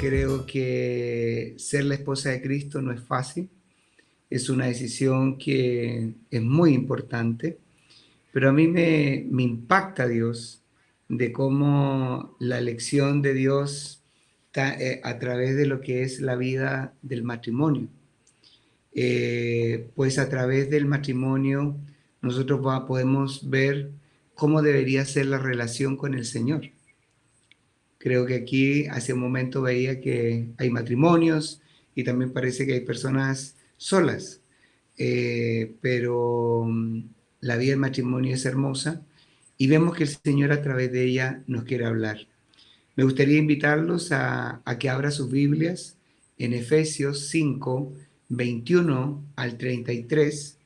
Creo que ser la esposa de Cristo no es fácil, es una decisión que es muy importante, pero a mí me impacta Dios de cómo la elección de Dios a través de lo que es la vida del matrimonio. Pues a través del matrimonio nosotros podemos ver cómo debería ser la relación con el Señor. Creo que aquí hace un momento veía que hay matrimonios y también parece que hay personas solas, pero la vida del matrimonio es hermosa y vemos que el Señor a través de ella nos quiere hablar. Me gustaría invitarlos a que abran sus Biblias en Efesios 5, 21 al 33,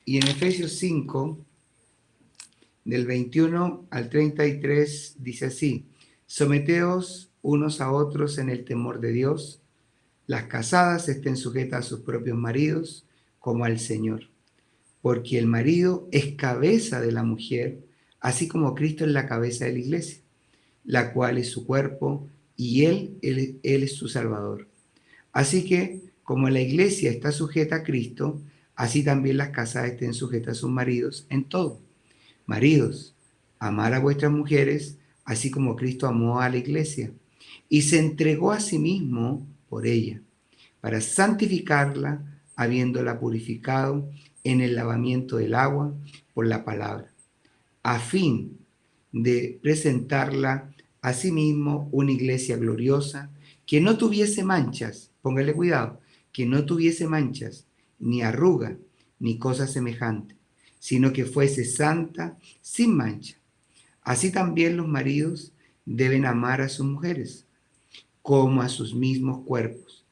y en Efesios 5, del 21 al 33, dice así: someteos unos a otros en el temor de Dios. Las casadas estén sujetas a sus propios maridos, como al Señor. Porque el marido es cabeza de la mujer, así como Cristo es la cabeza de la iglesia, la cual es su cuerpo, y él es su Salvador. Así que, como la iglesia está sujeta a Cristo, así también las casadas estén sujetas a sus maridos en todo. Maridos, amar a vuestras mujeres, así como Cristo amó a la iglesia y se entregó a sí mismo por ella, para santificarla, habiéndola purificado en el lavamiento del agua por la palabra, a fin de presentarla a sí mismo una iglesia gloriosa, que no tuviese manchas, póngale cuidado, que no tuviese manchas, ni arruga, ni cosa semejante, sino que fuese santa, sin mancha. Así también los maridos deben amar a sus mujeres, como a sus mismos cuerpos.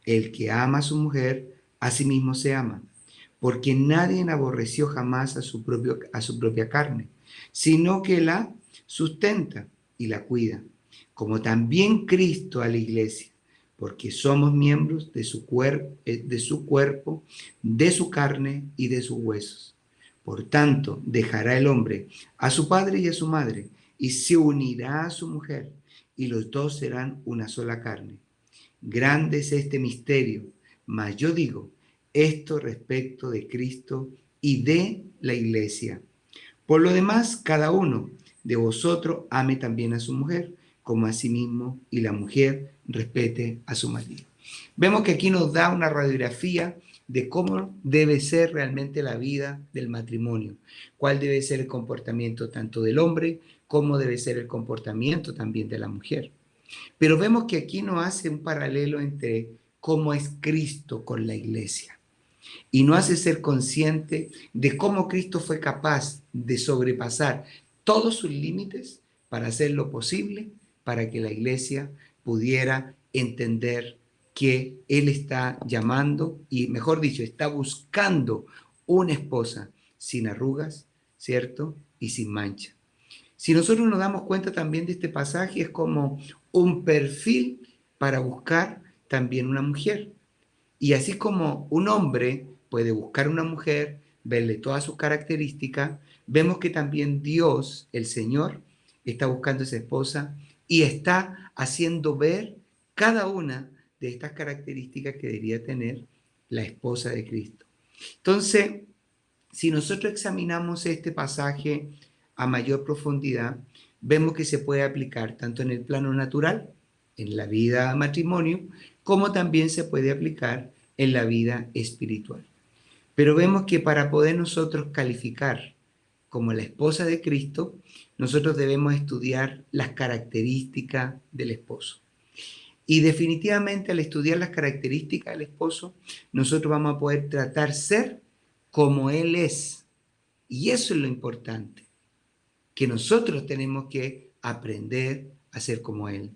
El que ama a su mujer, a sí mismo se ama, porque nadie aborreció jamás a su propia carne, sino que la sustenta y la cuida, como también Cristo a la iglesia, porque somos miembros de su cuerpo, de su carne y de sus huesos. Por tanto, dejará el hombre a su padre y a su madre, y se unirá a su mujer, y los dos serán una sola carne. Grande es este misterio, mas yo digo esto respecto de Cristo y de la iglesia. Por lo demás, cada uno de vosotros ame también a su mujer como a sí mismo, y la mujer respete a su marido. Vemos que aquí nos da una radiografía de cómo debe ser realmente la vida del matrimonio, cuál debe ser el comportamiento tanto del hombre como debe ser el comportamiento también de la mujer. Pero vemos que aquí nos hace un paralelo entre cómo es Cristo con la iglesia y nos hace ser consciente de cómo Cristo fue capaz de sobrepasar todos sus límites para hacer lo posible para que la iglesia pudiera entender que Él está llamando y, mejor dicho, está buscando una esposa sin arrugas, ¿cierto? Y sin mancha. Si nosotros nos damos cuenta también de este pasaje, es como un perfil para buscar también una mujer. Y así como un hombre puede buscar una mujer, verle todas sus características, vemos que también Dios, el Señor, está buscando esa esposa y está haciendo ver cada una de estas características que debería tener la esposa de Cristo. Entonces, si nosotros examinamos este pasaje a mayor profundidad, vemos que se puede aplicar tanto en el plano natural, en la vida matrimonio, como también se puede aplicar en la vida espiritual. Pero vemos que para poder nosotros calificar como la esposa de Cristo, nosotros debemos estudiar las características del esposo. Y definitivamente al estudiar las características del esposo, nosotros vamos a poder tratar ser como Él es. Y eso es lo importante, que nosotros tenemos que aprender a ser como Él.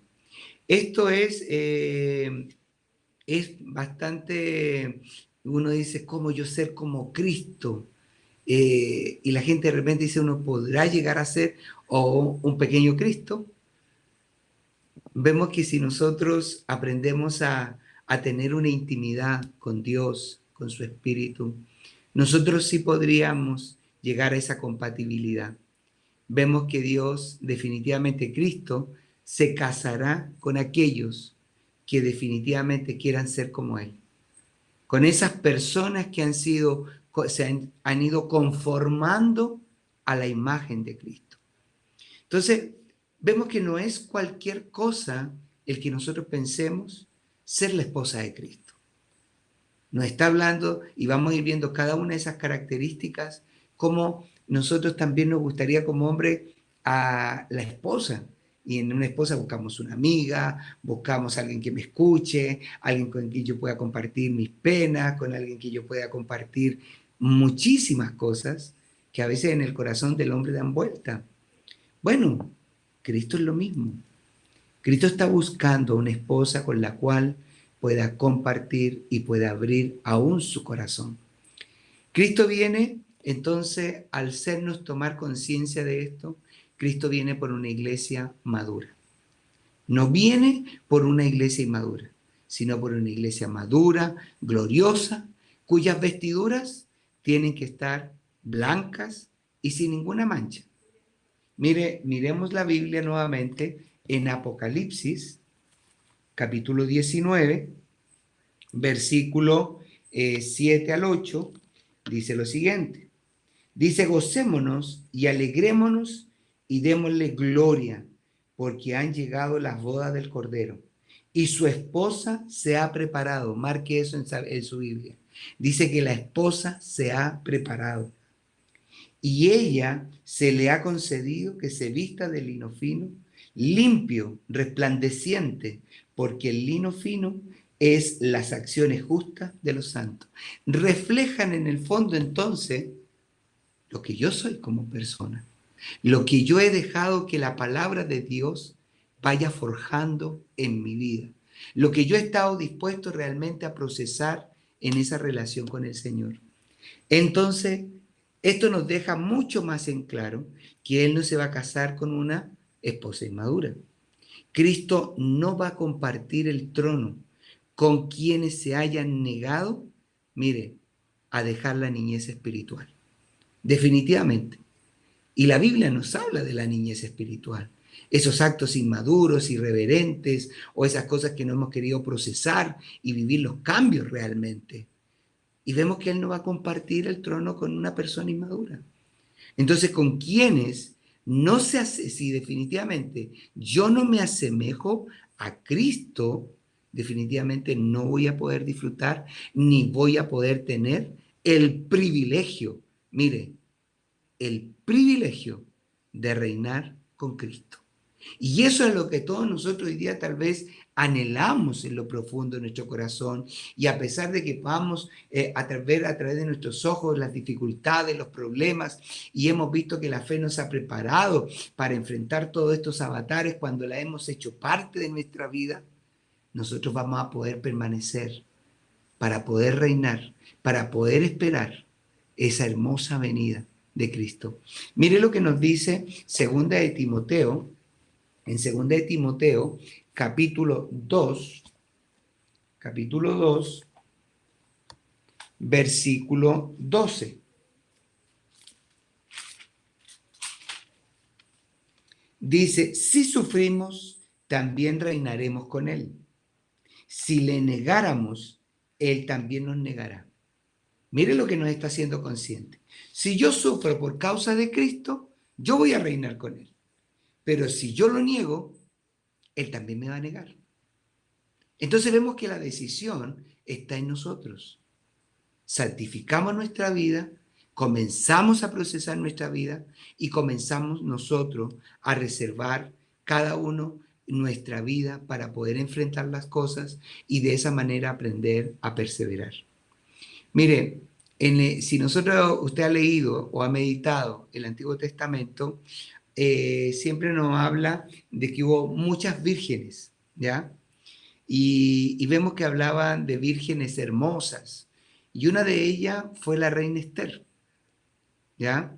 Esto es bastante, uno dice, ¿cómo yo ser como Cristo? Y la gente de repente dice, uno podrá llegar a ser o un pequeño Cristo. Vemos que si nosotros aprendemos a tener una intimidad con Dios, con su Espíritu, nosotros sí podríamos llegar a esa compatibilidad. Vemos que Dios, definitivamente Cristo, se casará con aquellos que definitivamente quieran ser como Él, con esas personas que han ido conformando a la imagen de Cristo. Entonces, vemos que no es cualquier cosa el que nosotros pensemos ser la esposa de Cristo. Nos está hablando y vamos a ir viendo cada una de esas características, como nosotros también nos gustaría como hombre a la esposa. Y en una esposa buscamos una amiga, buscamos a alguien que me escuche, alguien con quien yo pueda compartir mis penas, con alguien que yo pueda compartir muchísimas cosas que a veces en el corazón del hombre dan vuelta. Bueno, Cristo es lo mismo. Cristo está buscando una esposa con la cual pueda compartir y pueda abrir aún su corazón. Cristo viene, entonces, al hacernos tomar conciencia de esto, Cristo viene por una iglesia madura. No viene por una iglesia inmadura, sino por una iglesia madura, gloriosa, cuyas vestiduras tienen que estar blancas y sin ninguna mancha. Miremos la Biblia nuevamente en Apocalipsis, capítulo 19, versículo 7 al 8, dice lo siguiente. Dice, gocémonos y alegrémonos y démosle gloria, porque han llegado las bodas del Cordero y su esposa se ha preparado. Marque eso en su Biblia. Dice que la esposa se ha preparado. Y ella se le ha concedido que se vista de lino fino, limpio, resplandeciente, porque el lino fino es las acciones justas de los santos. Reflejan en el fondo entonces lo que yo soy como persona, lo que yo he dejado que la palabra de Dios vaya forjando en mi vida, lo que yo he estado dispuesto realmente a procesar en esa relación con el Señor. Entonces, esto nos deja mucho más en claro que Él no se va a casar con una esposa inmadura. Cristo no va a compartir el trono con quienes se hayan negado, mire, a dejar la niñez espiritual. Definitivamente. Y la Biblia nos habla de la niñez espiritual. Esos actos inmaduros, irreverentes, o esas cosas que no hemos querido procesar y vivir los cambios realmente. Y vemos que Él no va a compartir el trono con una persona inmadura. Entonces, con quienes no se hace, si definitivamente yo no me asemejo a Cristo, definitivamente no voy a poder disfrutar ni voy a poder tener el privilegio, mire, el privilegio de reinar con Cristo. Y eso es lo que todos nosotros hoy día tal vez anhelamos en lo profundo de nuestro corazón, y a pesar de que vamos a través de nuestros ojos las dificultades, los problemas, y hemos visto que la fe nos ha preparado para enfrentar todos estos avatares cuando la hemos hecho parte de nuestra vida, nosotros vamos a poder permanecer para poder reinar, para poder esperar esa hermosa venida de Cristo. Mire lo que nos dice segunda de Timoteo, en segunda de Timoteo, capítulo 2, versículo 12. Dice, si sufrimos, también reinaremos con Él. Si le negáramos, Él también nos negará. Mire lo que nos está haciendo consciente. Si yo sufro por causa de Cristo, yo voy a reinar con Él. Pero si yo lo niego, Él también me va a negar. Entonces vemos que la decisión está en nosotros. Santificamos nuestra vida, comenzamos a procesar nuestra vida y comenzamos nosotros a reservar cada uno nuestra vida para poder enfrentar las cosas y de esa manera aprender a perseverar. Mire, si usted ha leído o ha meditado el Antiguo Testamento, siempre nos habla de que hubo muchas vírgenes, ¿ya? Y vemos que hablaban de vírgenes hermosas, y una de ellas fue la reina Esther, ¿ya?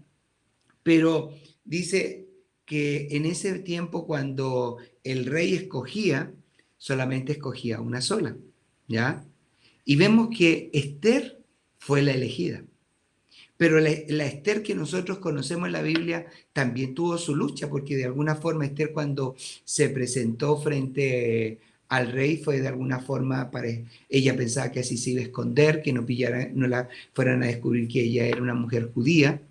Pero dice que en ese tiempo, cuando el rey escogía, solamente escogía una sola, ¿ya? Y vemos que Esther fue la elegida. Pero la Esther que nosotros conocemos en la Biblia también tuvo su lucha, porque de alguna forma Esther cuando se presentó frente al rey fue de alguna forma, ella pensaba que así se iba a esconder, que no pillara, no la fueran a descubrir que ella era una mujer judía,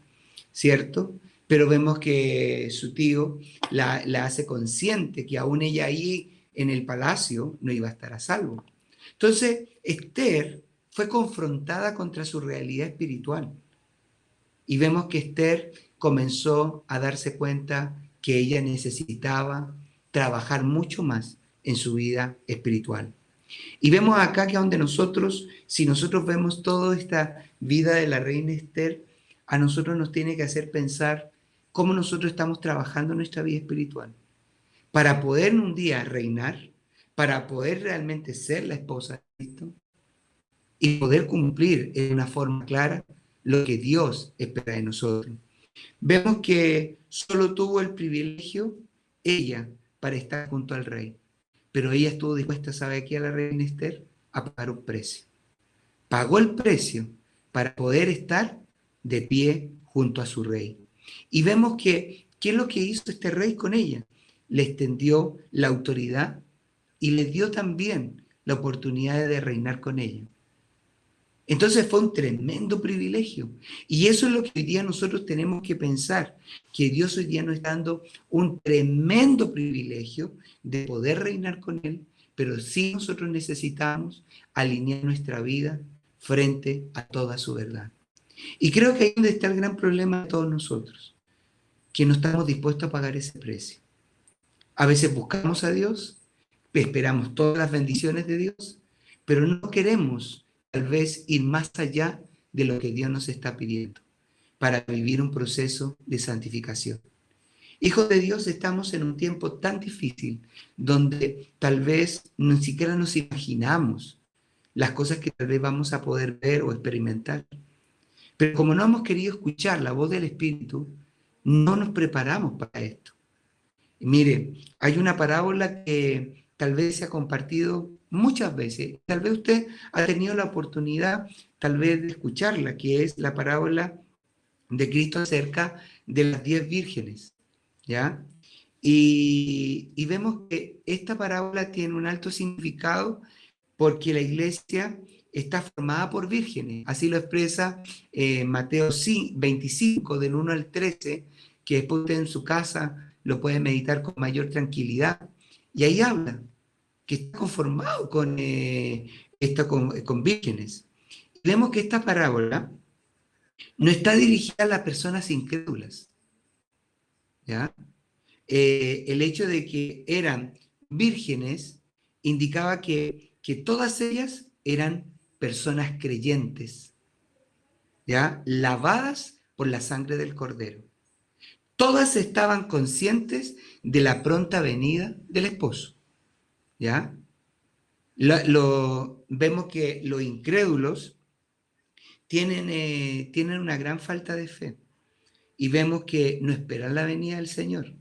¿cierto? Pero vemos que su tío la hace consciente que aún ella ahí en el palacio no iba a estar a salvo. Entonces, Esther fue confrontada contra su realidad espiritual. Y vemos que Esther comenzó a darse cuenta que ella necesitaba trabajar mucho más en su vida espiritual. Y vemos acá que donde nosotros, si nosotros vemos toda esta vida de la reina Esther, a nosotros nos tiene que hacer pensar cómo nosotros estamos trabajando nuestra vida espiritual para poder un día reinar, para poder realmente ser la esposa de Cristo y poder cumplir en una forma clara lo que Dios espera de nosotros. Vemos que solo tuvo el privilegio ella para estar junto al rey, pero ella estuvo dispuesta, ¿sabe qué? A la reina Esther a pagar un precio. Pagó el precio para poder estar de pie junto a su rey. Y vemos que, ¿qué es lo que hizo este rey con ella? Le extendió la autoridad y le dio también la oportunidad de reinar con ella. Entonces fue un tremendo privilegio. Y eso es lo que hoy día nosotros tenemos que pensar, que Dios hoy día nos está dando un tremendo privilegio de poder reinar con Él, pero sí nosotros necesitamos alinear nuestra vida frente a toda su verdad. Y creo que ahí es donde está el gran problema de todos nosotros, que no estamos dispuestos a pagar ese precio. A veces buscamos a Dios, esperamos todas las bendiciones de Dios, pero no queremos tal vez ir más allá de lo que Dios nos está pidiendo para vivir un proceso de santificación. Hijos de Dios, estamos en un tiempo tan difícil donde tal vez ni siquiera nos imaginamos las cosas que tal vez vamos a poder ver o experimentar. Pero como no hemos querido escuchar la voz del Espíritu, no nos preparamos para esto. Mire, hay una parábola que tal vez se ha compartido muchas veces. Tal vez usted ha tenido la oportunidad, tal vez, de escucharla, que es la parábola de Cristo acerca de las 10 vírgenes, ¿ya? Y vemos que esta parábola tiene un alto significado porque la iglesia está formada por vírgenes. Así lo expresa Mateo 25, del 1 al 13, que después usted en su casa lo puede meditar con mayor tranquilidad. Y ahí habla que está conformado con vírgenes. Y vemos que esta parábola no está dirigida a las personas incrédulas, ¿ya? El hecho de que eran vírgenes indicaba que todas ellas eran personas creyentes, ¿ya? Lavadas por la sangre del Cordero. Todas estaban conscientes de la pronta venida del esposo, ¿ya? Vemos que los incrédulos tienen una gran falta de fe y vemos que no esperan la venida del Señor.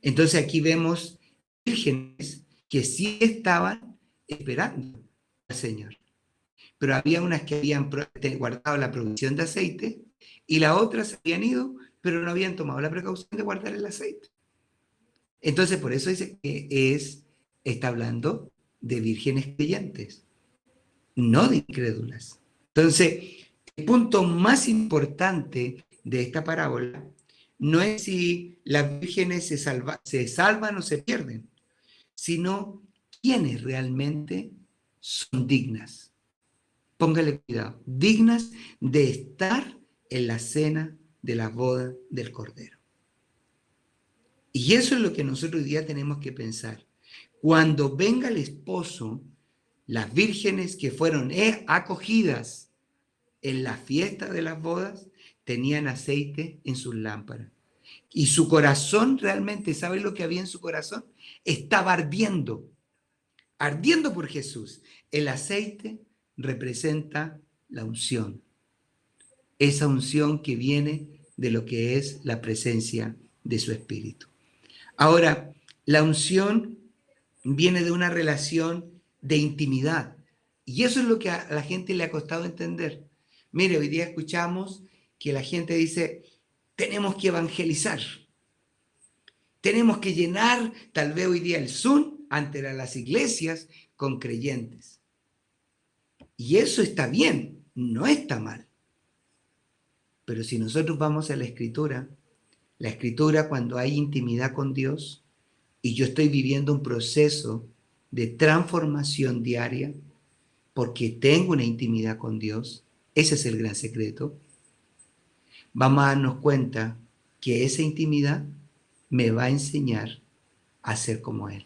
Entonces aquí vemos vírgenes que sí estaban esperando al Señor, pero había unas que habían guardado la provisión de aceite y las otras habían ido, pero no habían tomado la precaución de guardar el aceite. Entonces por eso dice que está hablando de vírgenes creyentes, no de incrédulas. Entonces, el punto más importante de esta parábola no es si las vírgenes se salvan o se pierden, sino quiénes realmente son dignas. Póngale cuidado, dignas de estar en la cena de la boda del Cordero. Y eso es lo que nosotros hoy día tenemos que pensar. Cuando venga el esposo, las vírgenes que fueron acogidas en la fiesta de las bodas tenían aceite en sus lámparas. Y su corazón realmente, ¿sabe lo que había en su corazón? Estaba ardiendo, ardiendo por Jesús. El aceite representa la unción, esa unción que viene de lo que es la presencia de su Espíritu. Ahora, la unción viene de una relación de intimidad. Y eso es lo que a la gente le ha costado entender. Mire, hoy día escuchamos que la gente dice, tenemos que evangelizar, tenemos que llenar tal vez hoy día el Zoom ante las iglesias con creyentes. Y eso está bien, no está mal. Pero si nosotros vamos a la escritura cuando hay intimidad con Dios y yo estoy viviendo un proceso de transformación diaria porque tengo una intimidad con Dios, ese es el gran secreto, vamos a darnos cuenta que esa intimidad me va a enseñar a ser como Él,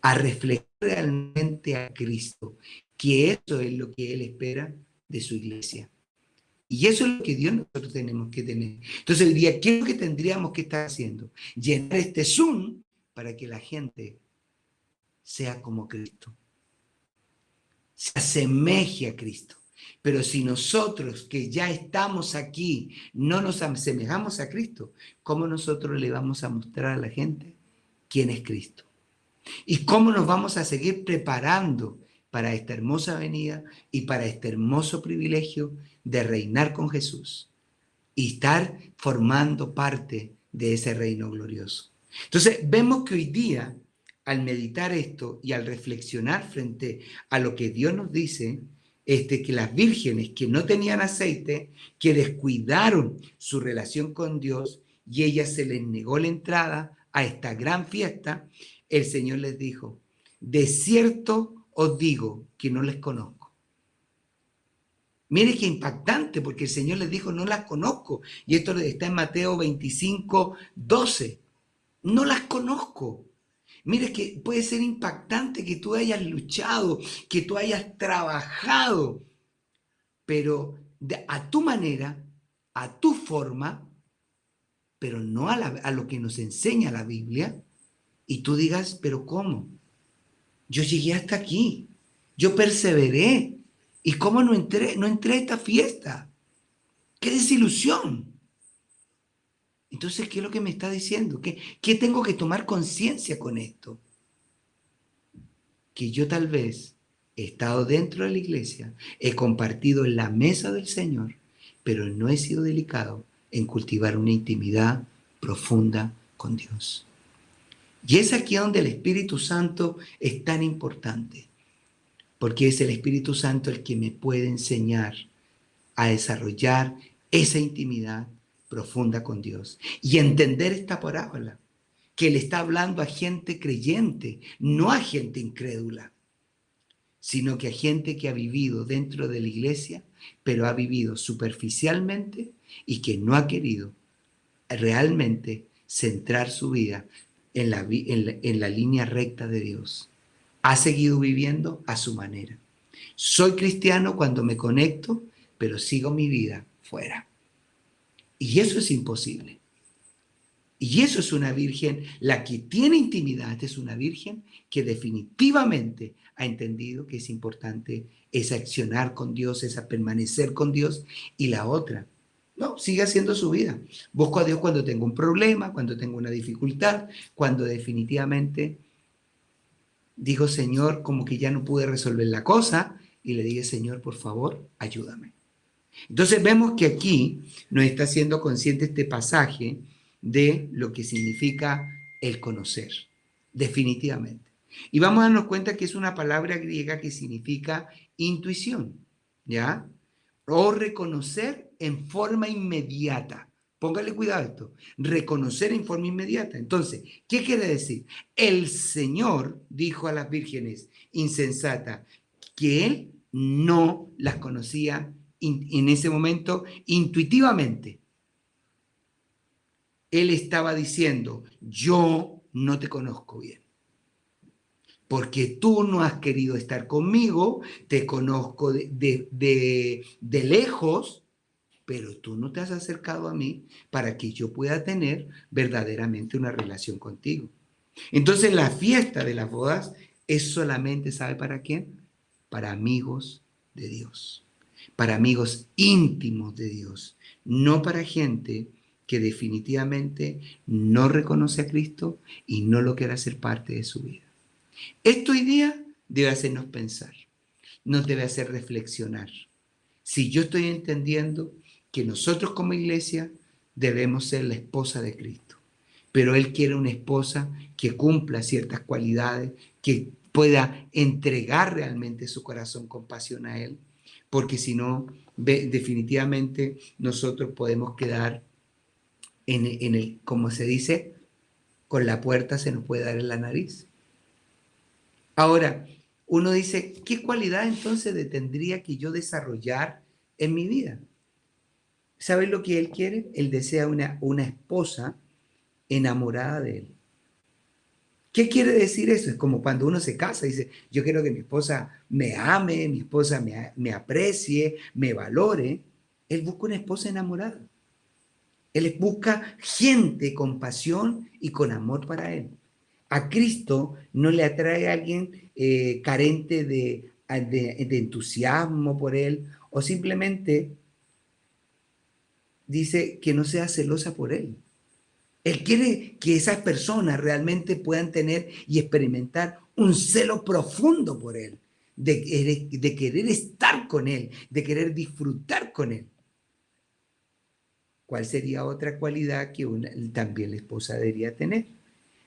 a reflejar realmente a Cristo, que eso es lo que Él espera de su iglesia. Y eso es lo que Dios nosotros tenemos que tener. Entonces, hoy día, ¿qué es lo que tendríamos que estar haciendo? Llenar este Zoom para que la gente sea como Cristo, se asemeje a Cristo. Pero si nosotros que ya estamos aquí no nos asemejamos a Cristo, ¿cómo nosotros le vamos a mostrar a la gente quién es Cristo? ¿Y cómo nos vamos a seguir preparando para esta hermosa venida y para este hermoso privilegio de reinar con Jesús y estar formando parte de ese reino glorioso? Entonces, vemos que hoy día, al meditar esto y al reflexionar frente a lo que Dios nos dice, que las vírgenes que no tenían aceite, que descuidaron su relación con Dios y ellas se les negó la entrada a esta gran fiesta, el Señor les dijo, de cierto os digo que no les conozco. Mire qué impactante, porque el Señor les dijo, no las conozco. Y esto está en Mateo 25, 12. No las conozco. Mire que puede ser impactante que tú hayas luchado, que tú hayas trabajado, pero a tu manera, a tu forma, pero no a lo que nos enseña la Biblia. Y tú digas, pero ¿cómo? Yo llegué hasta aquí, yo perseveré. ¿Y cómo no entré a esta fiesta? ¡Qué desilusión! Entonces, ¿qué es lo que me está diciendo? ¿Qué tengo que tomar conciencia con esto? Que yo tal vez he estado dentro de la iglesia, he compartido en la mesa del Señor, pero no he sido delicado en cultivar una intimidad profunda con Dios. Y es aquí donde el Espíritu Santo es tan importante, porque es el Espíritu Santo el que me puede enseñar a desarrollar esa intimidad profunda con Dios y entender esta parábola, que le está hablando a gente creyente, no a gente incrédula, sino que a gente que ha vivido dentro de la iglesia, pero ha vivido superficialmente y que no ha querido realmente centrar su vida en la línea recta de Dios. Ha seguido viviendo a su manera. Soy cristiano cuando me conecto, pero sigo mi vida fuera. Y eso es imposible. Y eso es una virgen, la que tiene intimidad es una virgen que definitivamente ha entendido que es importante esa accionar con Dios, esa permanecer con Dios. Y la otra, no, sigue haciendo su vida. Busco a Dios cuando tengo un problema, cuando tengo una dificultad, cuando definitivamente digo, Señor, como que ya no pude resolver la cosa, y le dije, Señor, por favor, ayúdame. Entonces vemos que aquí nos está haciendo consciente este pasaje de lo que significa el conocer, definitivamente. Y vamos a darnos cuenta que es una palabra griega que significa intuición, ¿ya? O reconocer en forma inmediata. Póngale cuidado a esto. Reconocer en forma inmediata. Entonces, ¿qué quiere decir? El Señor dijo a las vírgenes insensatas que Él no las conocía en ese momento intuitivamente. Él estaba diciendo, yo no te conozco bien, porque tú no has querido estar conmigo, te conozco de lejos, pero tú no te has acercado a mí para que yo pueda tener verdaderamente una relación contigo. Entonces la fiesta de las bodas es solamente, ¿sabe para quién? Para amigos de Dios, para amigos íntimos de Dios, no para gente que definitivamente no reconoce a Cristo y no lo quiere hacer parte de su vida. Esto hoy día debe hacernos pensar, nos debe hacer reflexionar. Si yo estoy entendiendo que nosotros como iglesia debemos ser la esposa de Cristo. Pero Él quiere una esposa que cumpla ciertas cualidades, que pueda entregar realmente su corazón con pasión a Él, porque si no, definitivamente nosotros podemos quedar en el, como se dice, con la puerta se nos puede dar en la nariz. Ahora, uno dice, ¿qué cualidad entonces tendría que yo desarrollar en mi vida? ¿Sabes lo que Él quiere? Él desea una esposa enamorada de Él. ¿Qué quiere decir eso? Es como cuando uno se casa y dice, yo quiero que mi esposa me ame, mi esposa me aprecie, me valore. Él busca una esposa enamorada. Él busca gente con pasión y con amor para Él. A Cristo no le atrae a alguien carente de entusiasmo por Él o simplemente dice que no sea celosa por Él. Él quiere que esas personas realmente puedan tener y experimentar un celo profundo por Él, de querer estar con Él, de querer disfrutar con Él. ¿Cuál sería otra cualidad que también la esposa debería tener?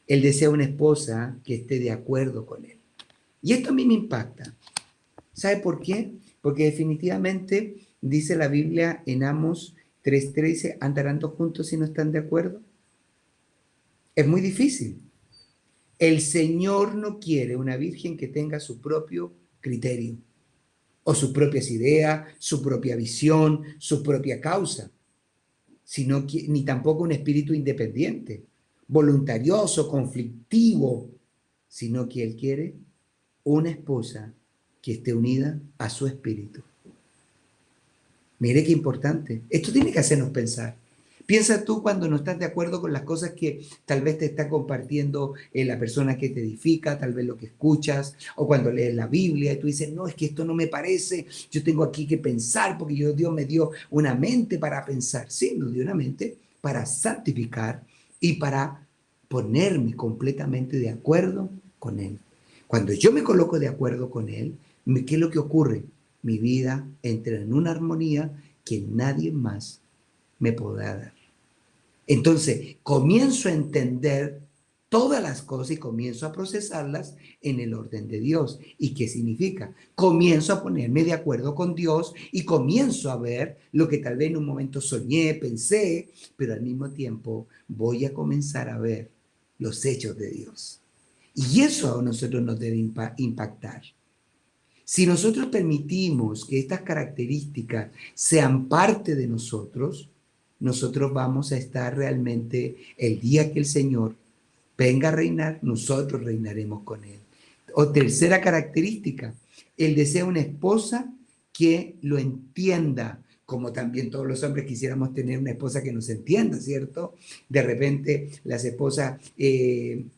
Él desea una esposa que esté de acuerdo con Él. Y esto a mí me impacta. ¿Sabe por qué? Porque definitivamente dice la Biblia en Amos 3:13, ¿andarán dos juntos si no están de acuerdo? Es muy difícil. El Señor no quiere una virgen que tenga su propio criterio o sus propias ideas, su propia visión, su propia causa, sino que, ni tampoco un espíritu independiente, voluntarioso, conflictivo, sino que Él quiere una esposa que esté unida a su espíritu. Mire qué importante. Esto tiene que hacernos pensar. Piensa tú cuando no estás de acuerdo con las cosas que tal vez te está compartiendo la persona que te edifica, tal vez lo que escuchas, o cuando lees la Biblia y tú dices, no, es que esto no me parece, yo tengo aquí que pensar porque Dios me dio una mente para pensar. Sí, nos dio una mente para santificar y para ponerme completamente de acuerdo con Él. Cuando yo me coloco de acuerdo con Él, ¿qué es lo que ocurre? Mi vida entra en una armonía que nadie más me podrá dar. Entonces, comienzo a entender todas las cosas y comienzo a procesarlas en el orden de Dios. ¿Y qué significa? Comienzo a ponerme de acuerdo con Dios y comienzo a ver lo que tal vez en un momento soñé, pensé, pero al mismo tiempo voy a comenzar a ver los hechos de Dios. Y eso a nosotros nos debe impactar. Si nosotros permitimos que estas características sean parte de nosotros, nosotros vamos a estar realmente el día que el Señor venga a reinar, nosotros reinaremos con Él. O tercera característica, Él desea una esposa que lo entienda, como también todos los hombres quisiéramos tener una esposa que nos entienda, ¿cierto? De repente las esposas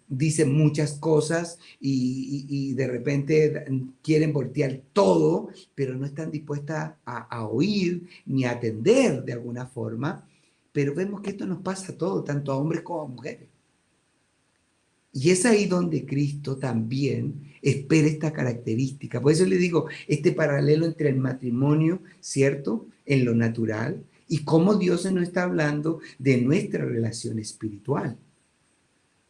dicen muchas cosas y de repente quieren voltear todo, pero no están dispuestas a oír ni a atender de alguna forma. Pero vemos que esto nos pasa a todos, tanto a hombres como a mujeres. Y es ahí donde Cristo también espera esta característica. Por eso le digo, este paralelo entre el matrimonio, ¿cierto? En lo natural, y cómo Dios se nos está hablando de nuestra relación espiritual.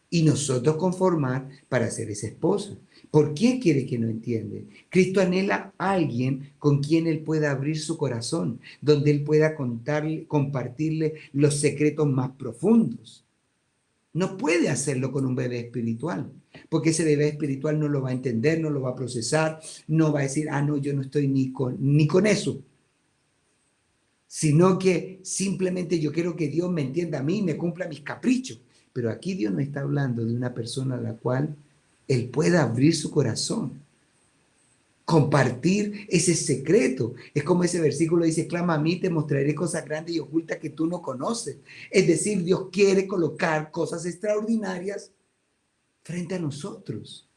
Y nosotros conformar para ser esa esposa. ¿Por qué quiere que no entiende? Cristo anhela a alguien con quien Él pueda abrir su corazón, donde Él pueda contarle, compartirle los secretos más profundos. No puede hacerlo con un bebé espiritual, porque ese bebé espiritual no lo va a entender, no lo va a procesar, no va a decir, ah, no, yo no estoy ni con eso, sino que simplemente yo quiero que Dios me entienda a mí y me cumpla mis caprichos. Pero aquí Dios no está hablando de una persona a la cual Él pueda abrir su corazón, compartir ese secreto. Es como ese versículo dice, clama a mí, te mostraré cosas grandes y ocultas que tú no conoces. Es decir, Dios quiere colocar cosas extraordinarias frente a nosotros.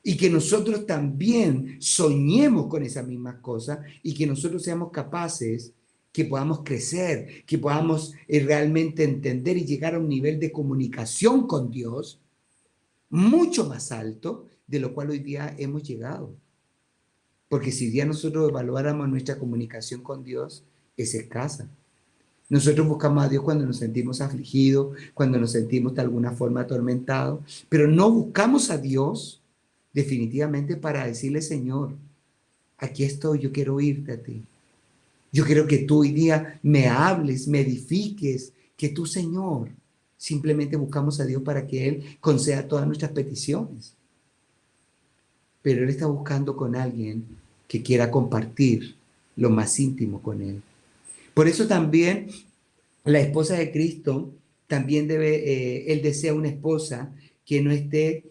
Y que nosotros también soñemos con esas mismas cosas y que nosotros seamos capaces, que podamos crecer, que podamos realmente entender y llegar a un nivel de comunicación con Dios mucho más alto de lo cual hoy día hemos llegado. Porque si hoy día nosotros evaluáramos nuestra comunicación con Dios, es escasa. Nosotros buscamos a Dios cuando nos sentimos afligidos, cuando nos sentimos de alguna forma atormentados, pero no buscamos a Dios definitivamente para decirle, Señor, aquí estoy, yo quiero oírte a ti. Yo quiero que tú hoy día me hables, me edifiques, que tú, Señor, simplemente buscamos a Dios para que Él conceda todas nuestras peticiones. Pero Él está buscando con alguien que quiera compartir lo más íntimo con Él. Por eso también la esposa de Cristo también debe, Él desea una esposa que no esté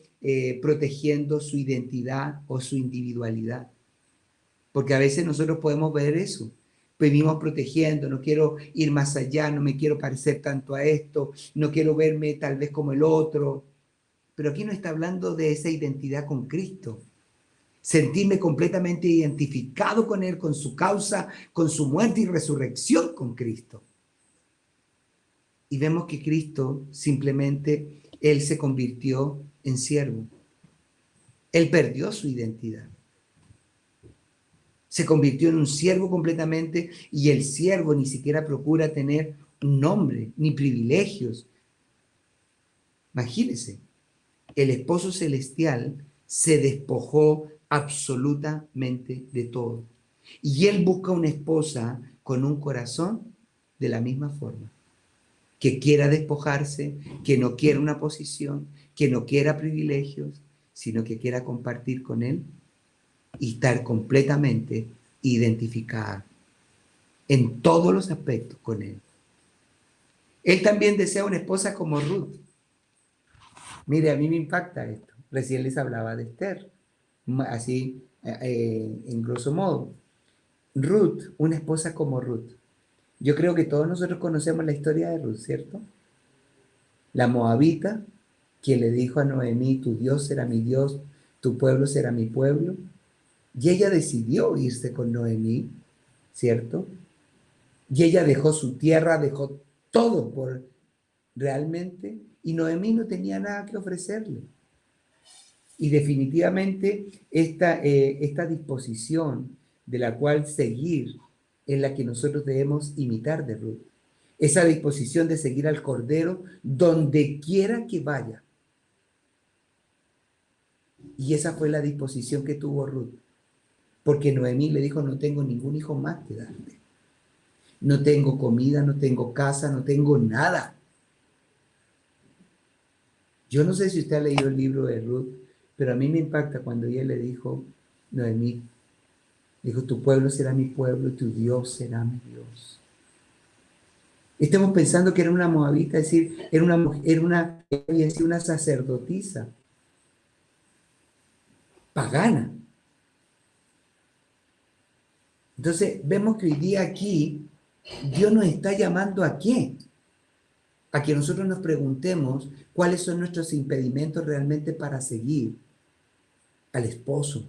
protegiendo su identidad o su individualidad. Porque a veces nosotros podemos ver eso. Venimos protegiendo, no quiero ir más allá, no me quiero parecer tanto a esto, no quiero verme tal vez como el otro. Pero aquí no está hablando de esa identidad con Cristo. Sentirme completamente identificado con Él, con su causa, con su muerte y resurrección con Cristo. Y vemos que Cristo simplemente, Él se convirtió en siervo. Él perdió su identidad. Se convirtió en un siervo completamente y el siervo ni siquiera procura tener un nombre ni privilegios. Imagínense, el esposo celestial se despojó absolutamente de todo. Y él busca una esposa con un corazón de la misma forma, que quiera despojarse, que no quiera una posición, que no quiera privilegios, sino que quiera compartir con él y estar completamente identificada en todos los aspectos con él. Él también desea una esposa como Ruth. Mire, a mí me impacta esto. Recién les hablaba de Esther, así en grosso modo. Ruth, una esposa como Ruth. Yo creo que todos nosotros conocemos la historia de Ruth, ¿cierto? La moabita, que le dijo a Noemí, tu Dios será mi Dios, tu pueblo será mi pueblo. Y ella decidió irse con Noemí, ¿cierto? Y ella dejó su tierra, dejó todo por realmente, y Noemí no tenía nada que ofrecerle. Y definitivamente esta disposición de la cual seguir es la que nosotros debemos imitar de Ruth. Esa disposición de seguir al Cordero donde quiera que vaya. Y esa fue la disposición que tuvo Ruth. Porque Noemí le dijo, no tengo ningún hijo más que darte. No tengo comida, no tengo casa, no tengo nada. Yo no sé si usted ha leído el libro de Ruth, pero a mí me impacta cuando ella le dijo, Noemí, dijo, tu pueblo será mi pueblo y tu Dios será mi Dios. Estamos pensando que era una moabita, es decir, era una sacerdotisa pagana. Entonces, vemos que hoy día aquí Dios nos está llamando ¿a qué? A que nosotros nos preguntemos cuáles son nuestros impedimentos realmente para seguir al esposo,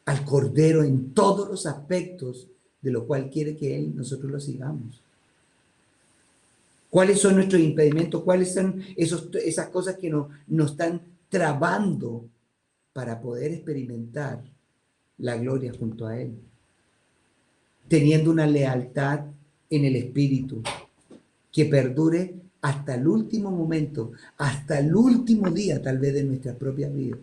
al Cordero en todos los aspectos de lo cual quiere que nosotros lo sigamos. ¿Cuáles son nuestros impedimentos? ¿Cuáles son esas cosas que nos están trabando para poder experimentar la gloria junto a Él? Teniendo una lealtad en el Espíritu que perdure hasta el último momento, hasta el último día tal vez de nuestra propia vida.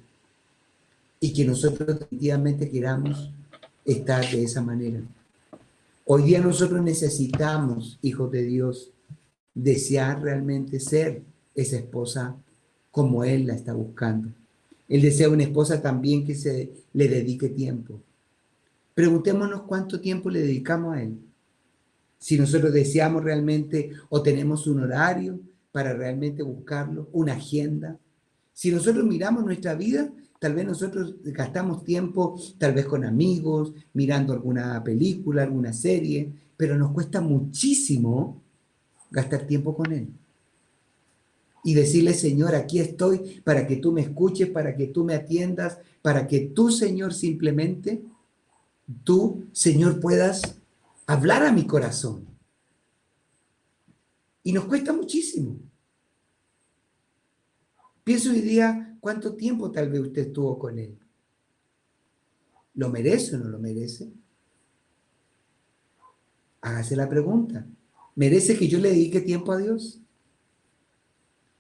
Y que nosotros definitivamente queramos estar de esa manera. Hoy día nosotros necesitamos, hijos de Dios, desear realmente ser esa esposa como Él la está buscando. Él desea una esposa también que se le dedique tiempo. Preguntémonos cuánto tiempo le dedicamos a Él. Si nosotros deseamos realmente o tenemos un horario para realmente buscarlo, una agenda. Si nosotros miramos nuestra vida, tal vez nosotros gastamos tiempo, tal vez con amigos, mirando alguna película, alguna serie, pero nos cuesta muchísimo gastar tiempo con Él. Y decirle, Señor, aquí estoy para que tú me escuches, para que tú me atiendas, para que tú, Señor, simplemente, tú, Señor, puedas hablar a mi corazón. Y nos cuesta muchísimo. Pienso hoy día cuánto tiempo tal vez usted estuvo con Él. ¿Lo merece o no lo merece? Hágase la pregunta. ¿Merece que yo le dedique tiempo a Dios?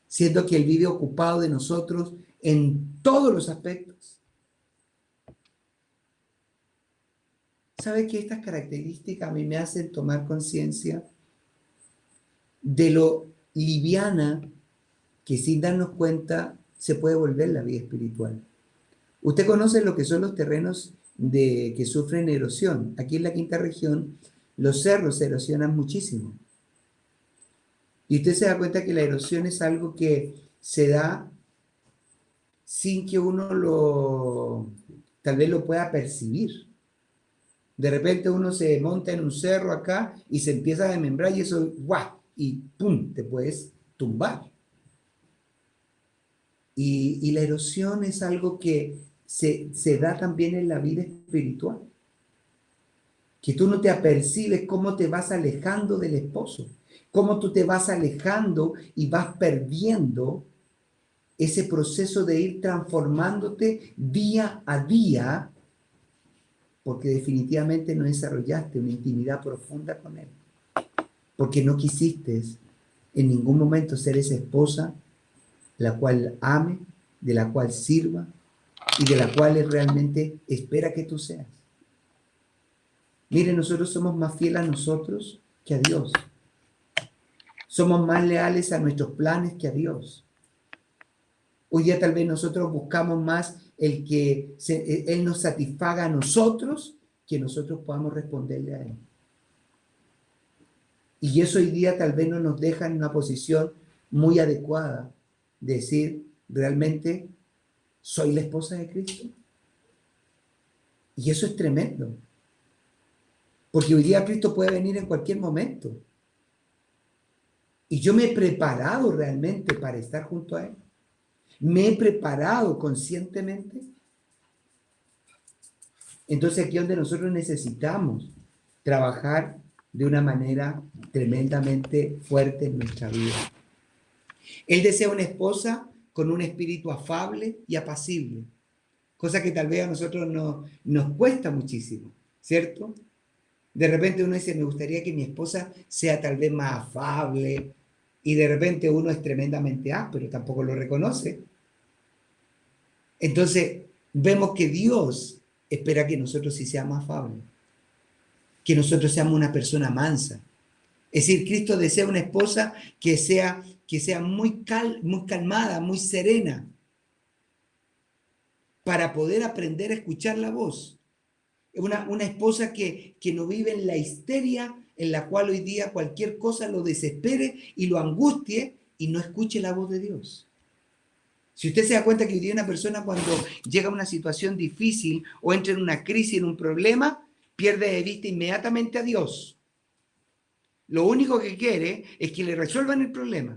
Siendo que Él vive ocupado de nosotros en todos los aspectos. ¿Sabe que estas características a mí me hacen tomar conciencia de lo liviana que sin darnos cuenta se puede volver la vida espiritual? Usted conoce lo que son los terrenos que sufren erosión. Aquí en la quinta región, los cerros se erosionan muchísimo. Y usted se da cuenta que la erosión es algo que se da sin que uno tal vez lo pueda percibir. De repente uno se monta en un cerro acá y se empieza a desmembrar y eso, ¡guau! Y ¡pum! Te puedes tumbar. Y la erosión es algo que se da también en la vida espiritual. Que tú no te apercibes cómo te vas alejando del esposo, cómo tú te vas alejando y vas perdiendo ese proceso de ir transformándote día a día, porque definitivamente no desarrollaste una intimidad profunda con él, porque no quisiste en ningún momento ser esa esposa la cual ame, de la cual sirva y de la cual él realmente espera que tú seas. Mire, nosotros somos más fieles a nosotros que a Dios. Somos más leales a nuestros planes que a Dios. Hoy día tal vez nosotros buscamos más el que Él nos satisfaga a nosotros que nosotros podamos responderle a Él. Y eso hoy día tal vez no nos deja en una posición muy adecuada de decir, realmente soy la esposa de Cristo. Y eso es tremendo. Porque hoy día Cristo puede venir en cualquier momento. Y yo me he preparado realmente para estar junto a Él. Me he preparado conscientemente. Entonces aquí es donde nosotros necesitamos trabajar de una manera tremendamente fuerte en nuestra vida. Él desea una esposa con un espíritu afable y apacible, cosa que tal vez a nosotros nos cuesta muchísimo, ¿cierto? De repente uno dice, me gustaría que mi esposa sea tal vez más afable, y de repente uno es tremendamente áspero, tampoco lo reconoce. Entonces, vemos que Dios espera que nosotros sí seamos afables, que nosotros seamos una persona mansa. Es decir, Cristo desea una esposa que sea muy calmada, muy serena, para poder aprender a escuchar la voz. Una esposa que no vive en la histeria en la cual hoy día cualquier cosa lo desespere y lo angustie y no escuche la voz de Dios. Si usted se da cuenta que hoy día una persona cuando llega a una situación difícil o entra en una crisis, en un problema, pierde de vista inmediatamente a Dios. Lo único que quiere es que le resuelvan el problema.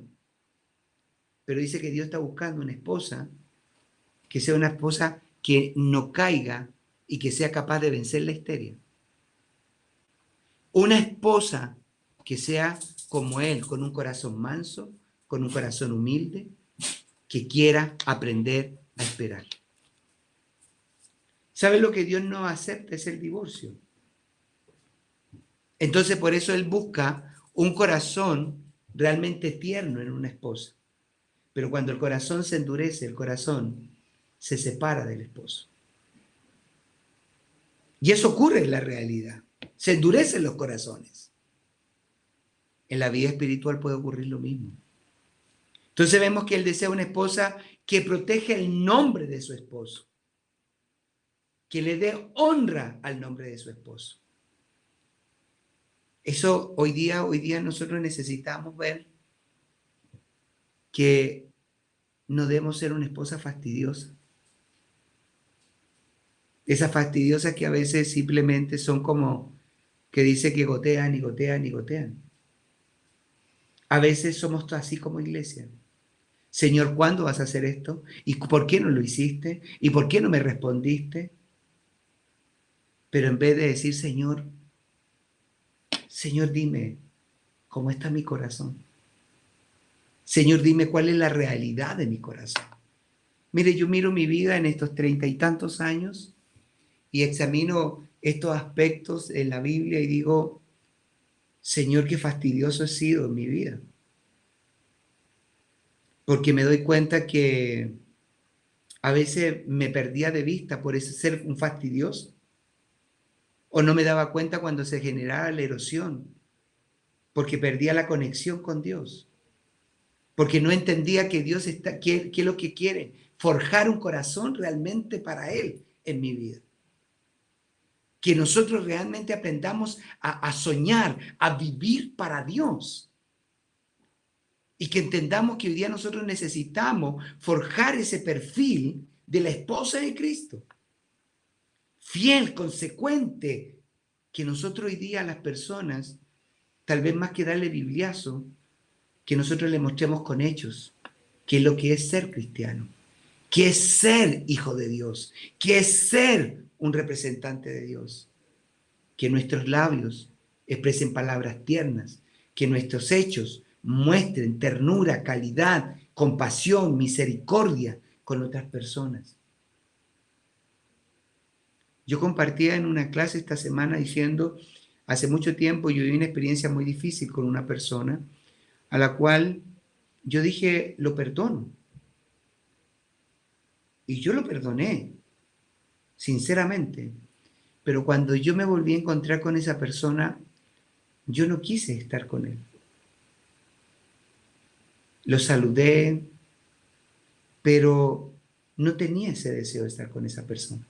Pero dice que Dios está buscando una esposa que sea una esposa que no caiga y que sea capaz de vencer la histeria. Una esposa que sea como Él, con un corazón manso, con un corazón humilde, que quiera aprender a esperar. ¿Sabe lo que Dios no acepta? Es el divorcio. Entonces, por eso Él busca un corazón realmente tierno en una esposa. Pero cuando el corazón se endurece, el corazón se separa del esposo. Y eso ocurre en la realidad. Se endurecen los corazones. En la vida espiritual puede ocurrir lo mismo. Entonces vemos que Él desea una esposa que protege el nombre de su esposo, que le dé honra al nombre de su esposo. Eso hoy día nosotros necesitamos ver que no debemos ser una esposa fastidiosa. Esas fastidiosas que a veces simplemente son como que dice que gotean y gotean y gotean. A veces somos así como iglesia. Señor, ¿cuándo vas a hacer esto? ¿Y por qué no lo hiciste? ¿Y por qué no me respondiste? Pero en vez de decir, Señor, dime cómo está mi corazón. Señor, dime cuál es la realidad de mi corazón. Mire, yo miro mi vida en estos 30 y tantos años y examino estos aspectos en la Biblia y digo, Señor, qué fastidioso he sido en mi vida, porque me doy cuenta que a veces me perdía de vista por ese ser un fastidioso, o no me daba cuenta cuando se generaba la erosión, porque perdía la conexión con Dios, porque no entendía que Dios está, qué es lo que quiere, forjar un corazón realmente para Él en mi vida. Que nosotros realmente aprendamos a soñar, a vivir para Dios. Y que entendamos que hoy día nosotros necesitamos forjar ese perfil de la esposa de Cristo. Fiel, consecuente, que nosotros hoy día a las personas, tal vez más que darle bibliazo, que nosotros le mostremos con hechos, qué es lo que es ser cristiano, qué es ser hijo de Dios, qué es ser un representante de Dios. Que nuestros labios expresen palabras tiernas, que nuestros hechos muestren ternura, calidad, compasión, misericordia con otras personas. Yo compartía en una clase esta semana diciendo, hace mucho tiempo yo viví una experiencia muy difícil con una persona a la cual yo dije, lo perdono. Y yo lo perdoné, sinceramente. Pero cuando yo me volví a encontrar con esa persona, yo no quise estar con él. Lo saludé, pero no tenía ese deseo de estar con esa persona.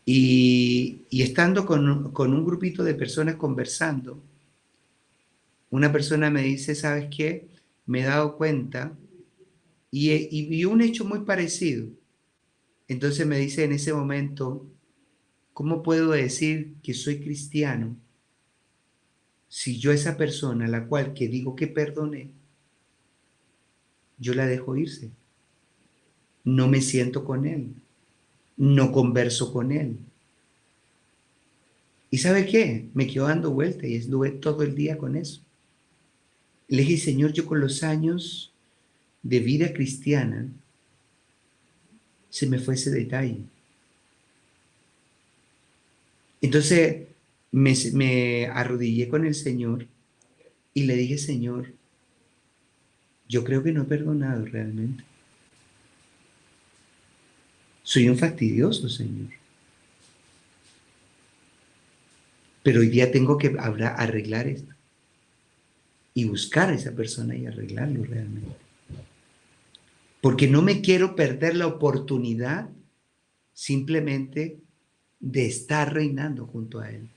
Y estando con un grupito de personas conversando, una persona me dice, ¿sabes qué? Me he dado cuenta y vi un hecho muy parecido. Entonces me dice en ese momento, ¿cómo puedo decir que soy cristiano si yo a esa persona, a la cual que digo que perdoné, yo la dejo irse? No me siento con él, no converso con él. ¿Y sabe qué? Me quedo dando vuelta y estuve todo el día con eso. Le dije, Señor, yo con los años de vida cristiana, se me fue ese detalle. Entonces me arrodillé con el Señor y le dije, Señor, yo creo que no he perdonado realmente. Soy un fastidioso, Señor. Pero hoy día tengo que arreglar esto y buscar a esa persona y arreglarlo realmente. Porque no me quiero perder la oportunidad simplemente de estar reinando junto a Él.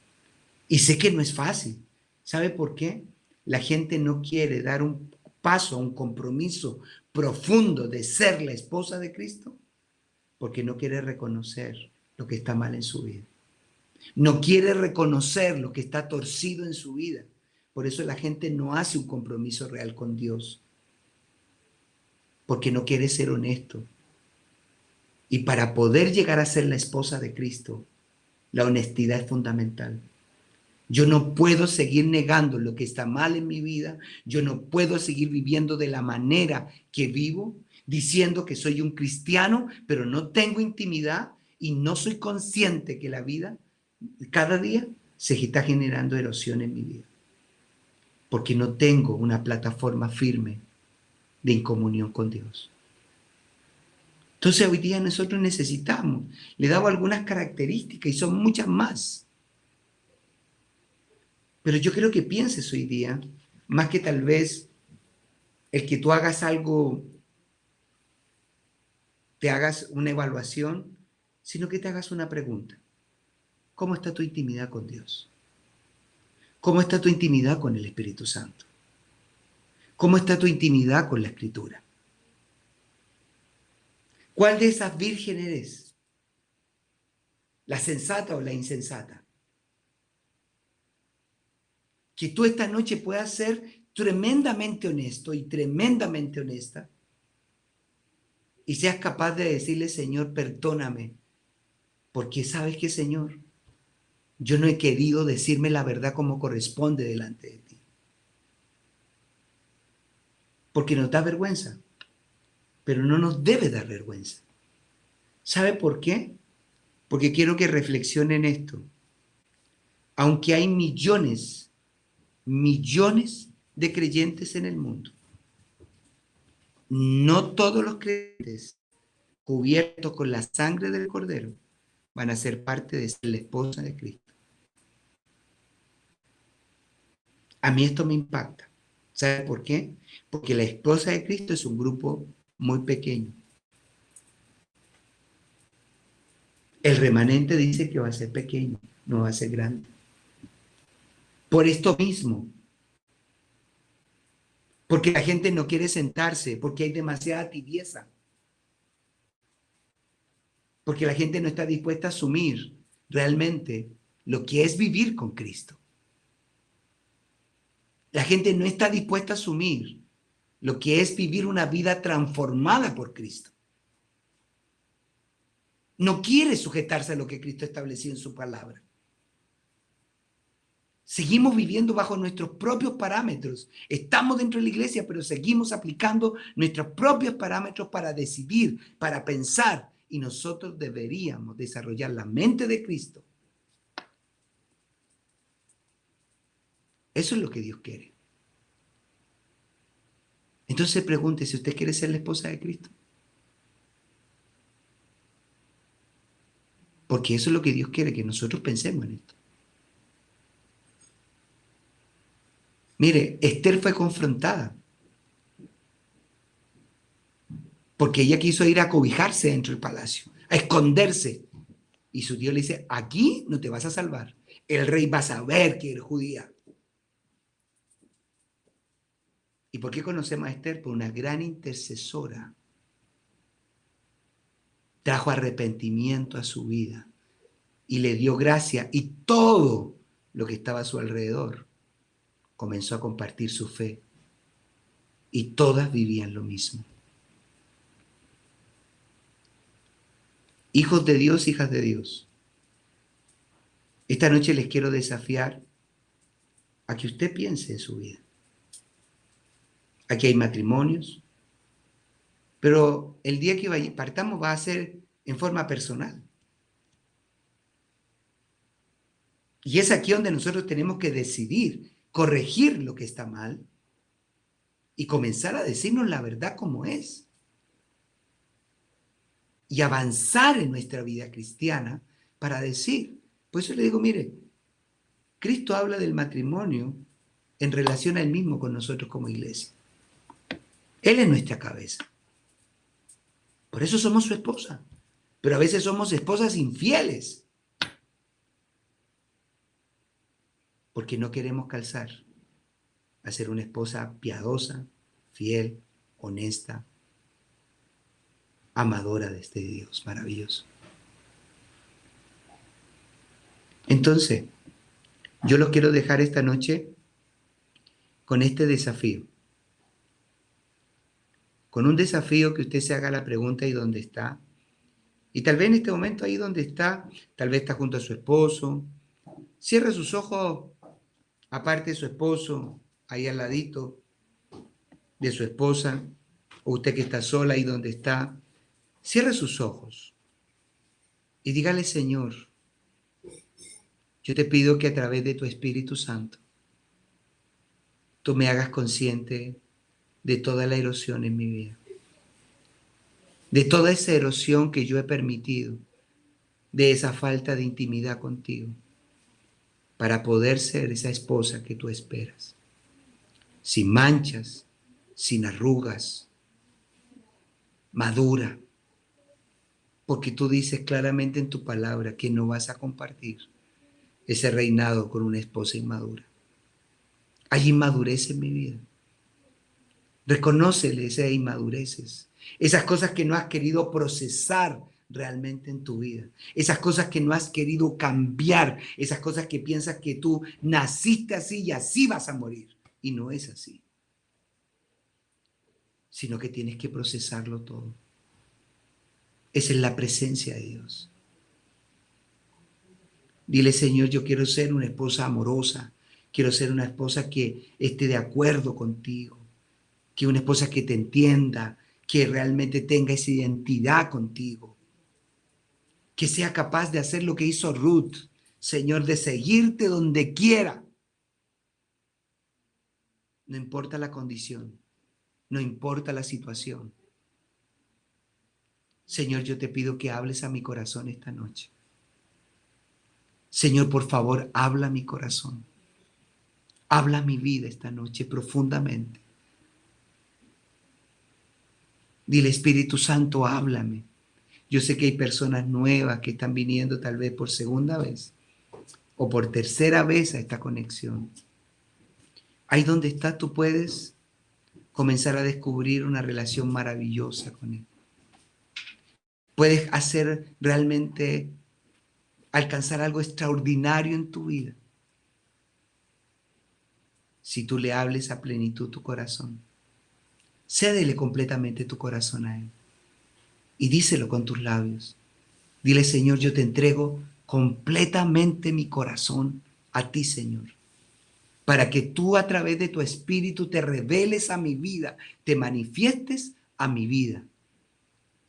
Y sé que no es fácil. ¿Sabe por qué? La gente no quiere dar un paso, un compromiso profundo de ser la esposa de Cristo porque no quiere reconocer lo que está mal en su vida. No quiere reconocer lo que está torcido en su vida. Por eso la gente no hace un compromiso real con Dios, porque no quiere ser honesto. Y para poder llegar a ser la esposa de Cristo, la honestidad es fundamental. Yo no puedo seguir negando lo que está mal en mi vida. Yo no puedo seguir viviendo de la manera que vivo, diciendo que soy un cristiano, pero no tengo intimidad y no soy consciente que la vida cada día se está generando erosión en mi vida. Porque no tengo una plataforma firme de incomunión con Dios. Entonces hoy día nosotros necesitamos, le damos algunas características y son muchas más. Pero yo creo que pienses hoy día, más que tal vez el que tú hagas algo, te hagas una evaluación, sino que te hagas una pregunta. ¿Cómo está tu intimidad con Dios? ¿Cómo está tu intimidad con el Espíritu Santo? ¿Cómo está tu intimidad con la Escritura? ¿Cuál de esas vírgenes eres? ¿La sensata o la insensata? Que tú esta noche puedas ser tremendamente honesto y tremendamente honesta y seas capaz de decirle, Señor, perdóname, porque sabes que, Señor, yo no he querido decirme la verdad como corresponde delante de ti. Porque nos da vergüenza, pero no nos debe dar vergüenza. ¿Sabe por qué? Porque quiero que reflexionen esto. aunque hay millones de creyentes en el mundo, no todos los creyentes cubiertos con la sangre del Cordero van a ser parte de la esposa de Cristo. A mí esto me impacta. ¿Sabe por qué? Porque la esposa de Cristo es un grupo muy pequeño. El remanente dice que va a ser pequeño, no va a ser grande. Por esto mismo, porque la gente no quiere sentarse, porque hay demasiada tibieza, porque la gente no está dispuesta a asumir realmente lo que es vivir con Cristo. La gente no está dispuesta a asumir lo que es vivir una vida transformada por Cristo. No quiere sujetarse a lo que Cristo estableció en su palabra. Seguimos viviendo bajo nuestros propios parámetros. Estamos dentro de la iglesia, pero seguimos aplicando nuestros propios parámetros para decidir, para pensar. Y nosotros deberíamos desarrollar la mente de Cristo. Eso es lo que Dios quiere. Entonces pregunte si usted quiere ser la esposa de Cristo. Porque eso es lo que Dios quiere, que nosotros pensemos en esto. Mire, Esther fue confrontada porque ella quiso ir a cobijarse dentro del palacio, a esconderse. Y su Dios le dice, aquí no te vas a salvar. El rey va a saber que eres judía. ¿Y por qué conocemos a Esther? Por una gran intercesora. Trajo arrepentimiento a su vida y le dio gracia, y todo lo que estaba a su alrededor comenzó a compartir su fe, y todas vivían lo mismo. Hijos de Dios, hijas de Dios, esta noche les quiero desafiar a que usted piense en su vida. Aquí hay matrimonios, pero el día que partamos va a ser en forma personal. Y es aquí donde nosotros tenemos que decidir, corregir lo que está mal y comenzar a decirnos la verdad como es. Y avanzar en nuestra vida cristiana para decir, por eso le digo, mire, Cristo habla del matrimonio en relación a él mismo con nosotros como iglesia. Él es nuestra cabeza. Por eso somos su esposa. Pero a veces somos esposas infieles. Porque no queremos calzar a ser una esposa piadosa, fiel, honesta, amadora de este Dios maravilloso. Entonces, yo los quiero dejar esta noche con este desafío. Con un desafío que usted se haga la pregunta ¿y dónde está? Y tal vez en este momento ahí donde está, tal vez está junto a su esposo. Cierre sus ojos, aparte de su esposo, ahí al ladito de su esposa, o usted que está sola ahí donde está. Cierre sus ojos y dígale, Señor, yo te pido que a través de tu Espíritu Santo, tú me hagas consciente de toda la erosión en mi vida, de toda esa erosión que yo he permitido, de esa falta de intimidad contigo, para poder ser esa esposa que tú esperas, sin manchas, sin arrugas, madura, porque tú dices claramente en tu palabra que no vas a compartir ese reinado con una esposa inmadura. Hay inmadurez en mi vida. Reconócele esas inmadureces, esas cosas que no has querido procesar realmente en tu vida, esas cosas que no has querido cambiar, esas cosas que piensas que tú naciste así y así vas a morir. Y no es así, sino que tienes que procesarlo todo. Esa es la presencia de Dios. Dile, Señor, yo quiero ser una esposa amorosa, quiero ser una esposa que esté de acuerdo contigo, que una esposa que te entienda, que realmente tenga esa identidad contigo, que sea capaz de hacer lo que hizo Ruth, Señor, de seguirte donde quiera. No importa la condición, no importa la situación. Señor, yo te pido que hables a mi corazón esta noche. Señor, por favor, habla a mi corazón. Habla a mi vida esta noche profundamente. Dile, Espíritu Santo, háblame. Yo sé que hay personas nuevas que están viniendo tal vez por segunda vez o por tercera vez a esta conexión. Ahí donde estás, tú puedes comenzar a descubrir una relación maravillosa con Él. Puedes hacer realmente, alcanzar algo extraordinario en tu vida si tú le hables a plenitud tu corazón. Cédele completamente tu corazón a Él y díselo con tus labios. Dile, Señor, yo te entrego completamente mi corazón a ti, Señor, para que tú a través de tu espíritu te reveles a mi vida, te manifiestes a mi vida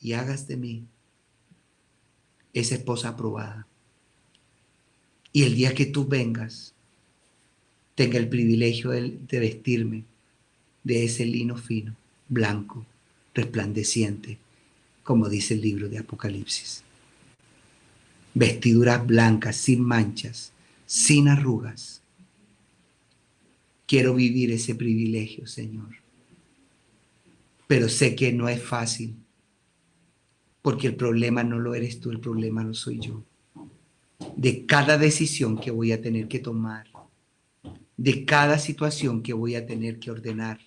y hagas de mí esa esposa aprobada. Y el día que tú vengas, tenga el privilegio de vestirme de ese lino fino, blanco, resplandeciente, como dice el libro de Apocalipsis. Vestiduras blancas, sin manchas, sin arrugas. Quiero vivir ese privilegio, Señor. Pero sé que no es fácil, porque el problema no lo eres tú, el problema lo soy yo. De cada decisión que voy a tener que tomar, de cada situación que voy a tener que ordenar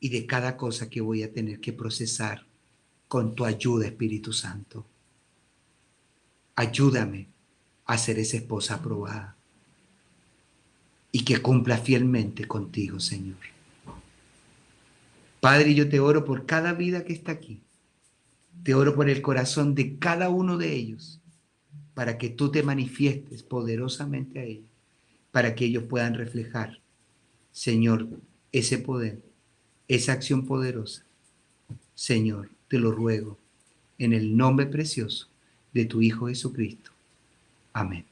y de cada cosa que voy a tener que procesar con tu ayuda, Espíritu Santo. Ayúdame a ser esa esposa aprobada y que cumpla fielmente contigo, Señor. Padre, yo te oro por cada vida que está aquí. Te oro por el corazón de cada uno de ellos, para que tú te manifiestes poderosamente a ellos, para que ellos puedan reflejar, Señor, ese poder, esa acción poderosa. Señor, te lo ruego, en el nombre precioso de tu Hijo Jesucristo. Amén.